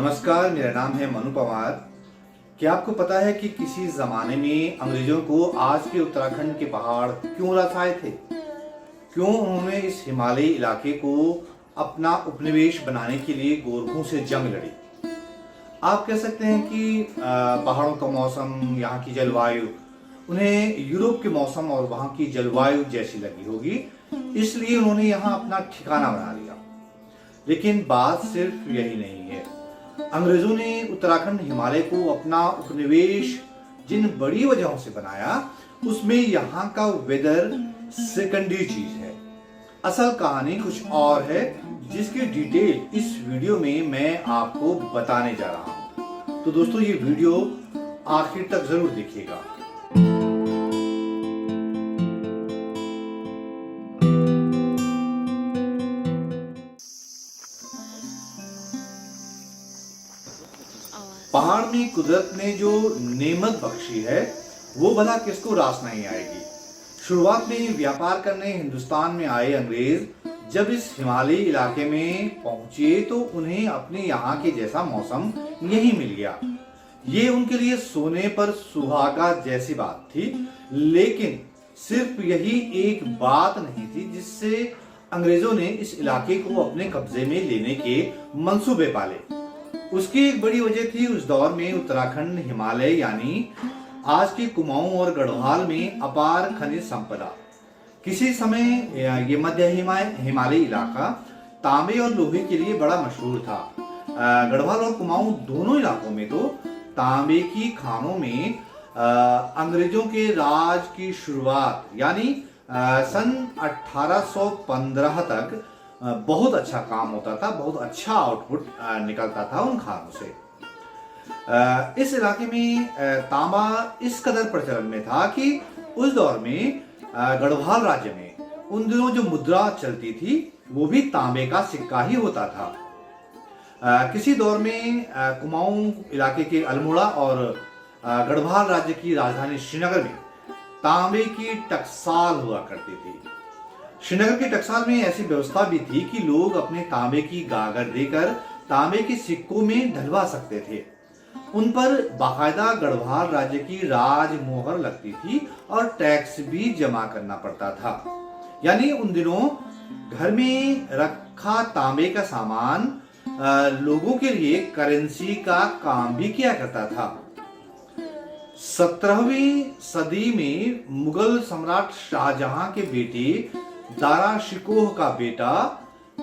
नमस्कार, मेरा नाम है मनु पवार। क्या आपको पता है कि किसी जमाने में अंग्रेजों को आज के उत्तराखंड के पहाड़ क्यों रास आए थे? क्यों उन्होंने इस हिमालयी इलाके को अपना उपनिवेश बनाने के लिए गोरखों से जंग लड़ी? आप कह सकते हैं कि पहाड़ों का मौसम, यहाँ की जलवायु उन्हें यूरोप के मौसम और वहाँ की जलवायु जैसी लगी होगी, इसलिए उन्होंने यहाँ अपना ठिकाना बना लिया। लेकिन बात सिर्फ यही नहीं है। अंग्रेजों ने उत्तराखंड हिमालय को अपना उपनिवेश जिन बड़ी वजहों से बनाया, उसमें यहाँ का वेदर सेकेंडरी चीज है। असल कहानी कुछ और है, जिसकी डिटेल इस वीडियो में मैं आपको बताने जा रहा हूँ। तो दोस्तों, ये वीडियो आखिर तक जरूर देखिएगा। पहाड़ में कुदरत ने जो नेमत बख्शी है, वो भला किसको रास नहीं आएगी। शुरुआत में व्यापार करने हिंदुस्तान में आए अंग्रेज जब इस हिमालयी इलाके में पहुंचे तो उन्हें अपने यहाँ के जैसा मौसम यही मिल गया। ये उनके लिए सोने पर सुहागा जैसी बात थी। लेकिन सिर्फ यही एक बात नहीं थी जिससे अंग्रेजों ने इस इलाके को अपने कब्जे में लेने के मंसूबे पाले। उसकी एक बड़ी वजह थी, उस दौर में उत्तराखंड हिमालय यानी आज के कुमाऊं और गढ़वाल में अपार खनिज संपदा। किसी समय ये मध्य हिमालयी इलाका तांबे और लोहे के लिए बड़ा मशहूर था। गढ़वाल और कुमाऊं दोनों इलाकों में तो तांबे की खानों में अंग्रेजों के राज की शुरुआत यानी सन 1815 तक बहुत अच्छा काम होता था, बहुत अच्छा आउटपुट निकलता था उन खानों से। इस इलाके में तांबा इस कदर प्रचलन में था कि उस दौर में गढ़वाल राज्य में उन दिनों जो मुद्रा चलती थी वो भी तांबे का सिक्का ही होता था। किसी दौर में कुमाऊं इलाके के अल्मोड़ा और गढ़वाल राज्य की राजधानी श्रीनगर में तांबे की टकसाल हुआ करती थी। श्रीनगर के टकसाल में ऐसी व्यवस्था भी थी कि लोग अपने तांबे की गागर देकर तांबे के सिक्कों में ढलवा सकते थे। उन पर बाकायदा गढ़वाल राज्य की राज मोहर लगती थी और टैक्स भी जमा करना पड़ता था। यानी उन दिनों घर में रखा तांबे का सामान लोगों के लिए करेंसी का काम भी किया करता था। 17वीं सदी में मुगल सम्राट शाहजहां के बेटे दारा शिकोह का बेटा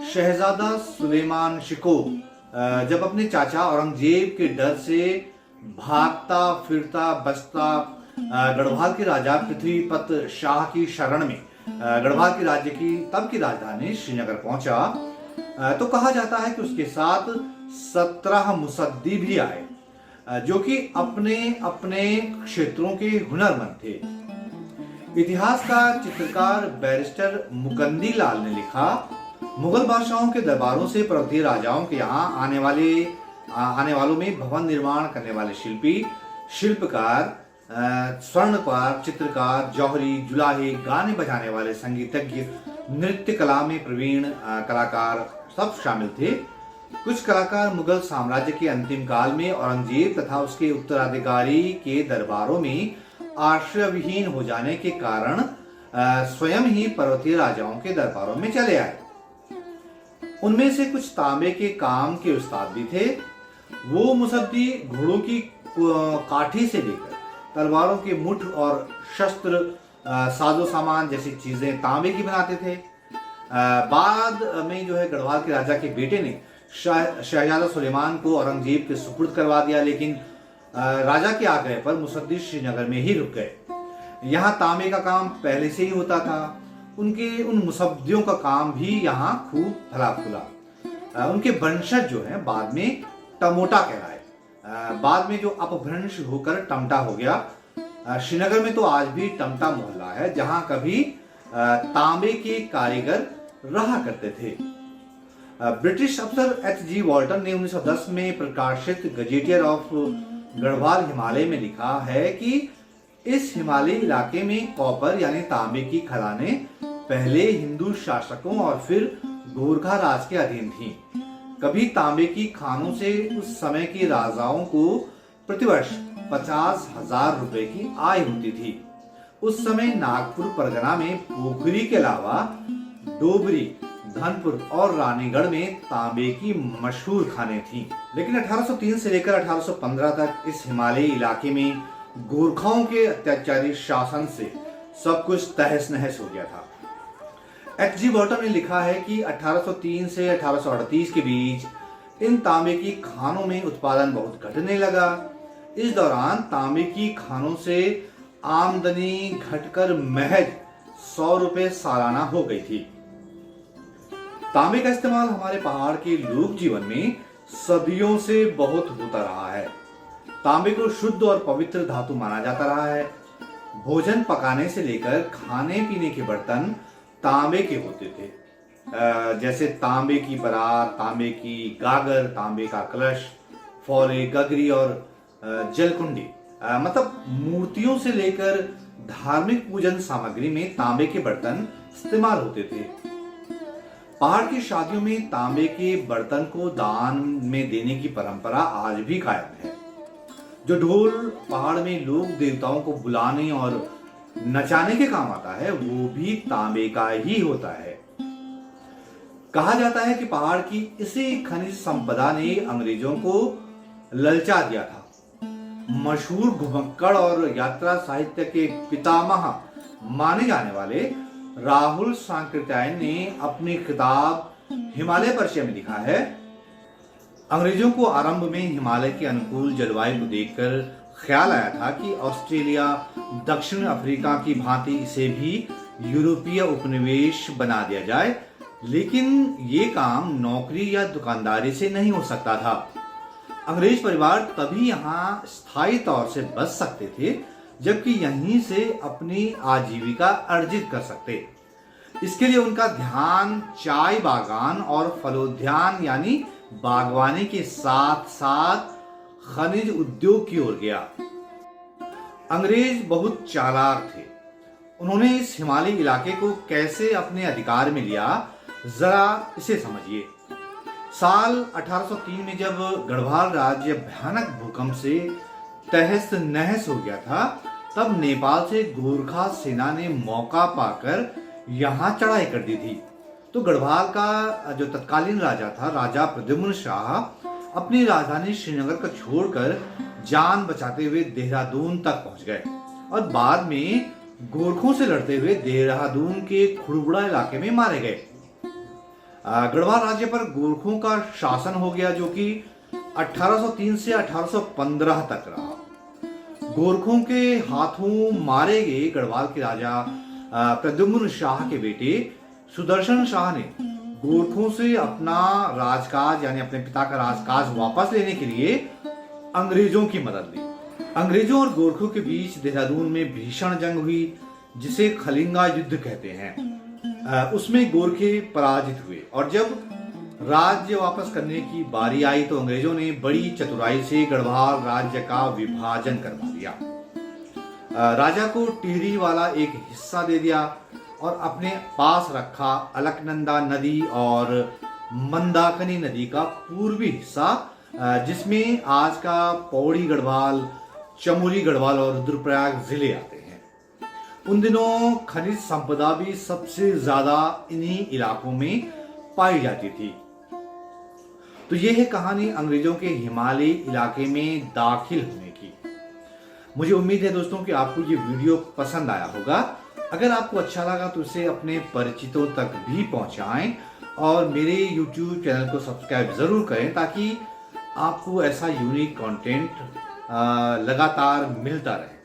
शहजादा सुलेमान शिकोह जब अपने चाचा औरंगजेब के डर से भागता फिरता बचता गढ़वाल के राजा पृथ्वीपत शाह की शरण में गढ़वाल के राज्य की तब की राजधानी श्रीनगर पहुंचा, तो कहा जाता है कि उसके साथ 17 मुसद्दी भी आए, जो कि अपने अपने क्षेत्रों के हुनरमंद थे। इतिहास का चित्रकार बैरिस्टर मुकंदी लाल ने लिखा, मुगल बादशाहों के दरबारों से पर्वतीय राजाओं के यहाँ आने वालों में भवन निर्माण करने वाले शिल्पी, शिल्पकार, स्वर्णकार, चित्रकार, जौहरी, जुलाहे, गाने बजाने वाले संगीतज्ञ, नृत्य कला में प्रवीण कलाकार सब शामिल थे। कुछ कलाकार मुगल साम्राज्य के अंतिम काल में औरंगजेब तथा उसके उत्तराधिकारी के दरबारों में आश्रय विहीन हो जाने के कारण स्वयं ही पर्वतीय राजाओं के दरबारों में चले आए। उनमें से कुछ तांबे के काम के उस्ताद भी थे। वो मुसद्दी घोड़ों की काठी से लेकर तलवारों के मुठ और शस्त्र, साजो सामान जैसी चीजें तांबे की बनाते थे। बाद में जो है गढ़वाल के राजा के बेटे ने शहजादा सुलेमान को औरंगजेब के सुपुर्द करवा दिया, लेकिन राजा के आग्रह पर मुसद्दी श्रीनगर में ही रुक गए। यहाँ तांबे का काम पहले से ही होता था। उनके उन मुसद्दियों का काम भी यहाँ खूब फला फूला। उनके वंशज जो हैं बाद में टमोटा कहलाए। बाद में जो अपभ्रंश होकर टमटा हो गया। श्रीनगर में तो आज भी टमटा मोहल्ला है, जहाँ कभी तांबे के कारीगर रहा करते थे। ब्रिटिश अफसर H.G. वॉल्टन ने 1910 में प्रकाशित गजेटियर ऑफ गढ़वाल हिमालय में लिखा है कि इस हिमालयी इलाके में कॉपर यानी तांबे की खदानें पहले हिंदू शासकों और फिर गोरखा राज के अधीन थीं। कभी तांबे की खानों से उस समय के राजाओं को प्रतिवर्ष 50,000 रुपए की आय होती थी। उस समय नागपुर परगना में पोखरी के अलावा डोबरी, धनपुर और रानीगढ़ में तांबे की मशहूर खानें थीं। लेकिन 1803 से लेकर 1815 तक इस हिमालयी इलाके में गोरखाओं के अत्याचारी शासन से सब कुछ तहस नहस हो गया था। एच.जी. बॉटम ने लिखा है कि 1803 से 1838 के बीच इन तांबे की खानों में उत्पादन बहुत घटने लगा। इस दौरान तांबे की खानों से आमदनी घटकर महज 100 रुपए सालाना हो गई थी। तांबे का इस्तेमाल हमारे पहाड़ के लोक जीवन में सदियों से बहुत होता रहा है। तांबे को शुद्ध और पवित्र धातु माना जाता रहा है। भोजन पकाने से लेकर खाने पीने के बर्तन तांबे के होते थे, जैसे तांबे की परात, तांबे की गागर, तांबे का कलश, फौरे, गगरी और जलकुंडी। मतलब मूर्तियों से लेकर धार्मिक पूजन सामग्री में तांबे के बर्तन इस्तेमाल होते थे। पहाड़ की शादियों में तांबे के बर्तन को दान में देने की परंपरा आज भी कायम है। जो ढोल पहाड़ में लोक देवताओं को बुलाने और नचाने के काम आता है, वो भी तांबे का ही होता है। कहा जाता है कि पहाड़ की इसी खनिज संपदा ने अंग्रेजों को ललचा दिया था। मशहूर घुमक्कड़ और यात्रा साहित्य के पितामह माने जाने वाले राहुल सांकृत्यायन ने अपनी किताब हिमालय परिचय में लिखा है, अंग्रेजों को आरंभ में हिमालय के अनुकूल जलवायु को देखकर ख्याल आया था कि ऑस्ट्रेलिया, दक्षिण अफ्रीका की भांति इसे भी यूरोपीय उपनिवेश बना दिया जाए, लेकिन ये काम नौकरी या दुकानदारी से नहीं हो सकता था। अंग्रेज परिवार तभी यहाँ स्थायी तौर से बस सकते थे जबकि यहीं से अपनी आजीविका अर्जित कर सकते। इसके लिए उनका ध्यान चाय बागान और फलोद्यान यानी बागवानी के साथ साथ खनिज उद्योग की ओर गया। अंग्रेज बहुत चालाक थे। उन्होंने इस हिमालयी इलाके को कैसे अपने अधिकार में लिया, जरा इसे समझिए। साल 1803 में जब गढ़वाल राज्य भयानक भूकंप से तहस नहस हो गया था, तब नेपाल से गोरखा सेना ने मौका पाकर यहाँ चढ़ाई कर दी थी। तो गढ़वाल का जो तत्कालीन राजा था, राजा प्रद्युम्न शाह, अपनी राजधानी श्रीनगर को छोड़कर जान बचाते हुए देहरादून तक पहुंच गए और बाद में गोरखों से लड़ते हुए देहरादून के खुड़बुड़ा इलाके में मारे गए। गढ़वाल राज्य पर गोरखों का शासन हो गया, जो कि 1803 से 1815 तक रहा। गोरखों के हाथों मारे गए गढ़वाल के राजा प्रद्युम्न शाह के बेटे सुदर्शन शाह ने गोरखों से अपना राजकाज यानी अपने पिता का राजकाज वापस लेने के लिए अंग्रेजों की मदद ली। अंग्रेजों और गोरखों के बीच देहरादून में भीषण जंग हुई, जिसे खलिंगा युद्ध कहते हैं। उसमें गोरखे पराजित हुए और जब राज्य वापस करने की बारी आई तो अंग्रेजों ने बड़ी चतुराई से गढ़वाल राज्य का विभाजन करवा दिया। राजा को टिहरी वाला एक हिस्सा दे दिया और अपने पास रखा अलकनंदा नदी और मंदाकिनी नदी का पूर्वी हिस्सा, जिसमें आज का पौड़ी गढ़वाल, चमोली गढ़वाल और रुद्रप्रयाग जिले आते हैं। उन दिनों खनिज संपदा भी सबसे ज्यादा इन्हीं इलाकों में पाई जाती थी। तो यह है कहानी अंग्रेजों के हिमालयी इलाके में दाखिल होने की। मुझे उम्मीद है दोस्तों कि आपको ये वीडियो पसंद आया होगा। अगर आपको अच्छा लगा तो इसे अपने परिचितों तक भी पहुंचाएं और मेरे YouTube चैनल को सब्सक्राइब जरूर करें ताकि आपको ऐसा यूनिक कंटेंट लगातार मिलता रहे।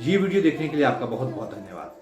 ये वीडियो देखने के लिए आपका बहुत बहुत धन्यवाद।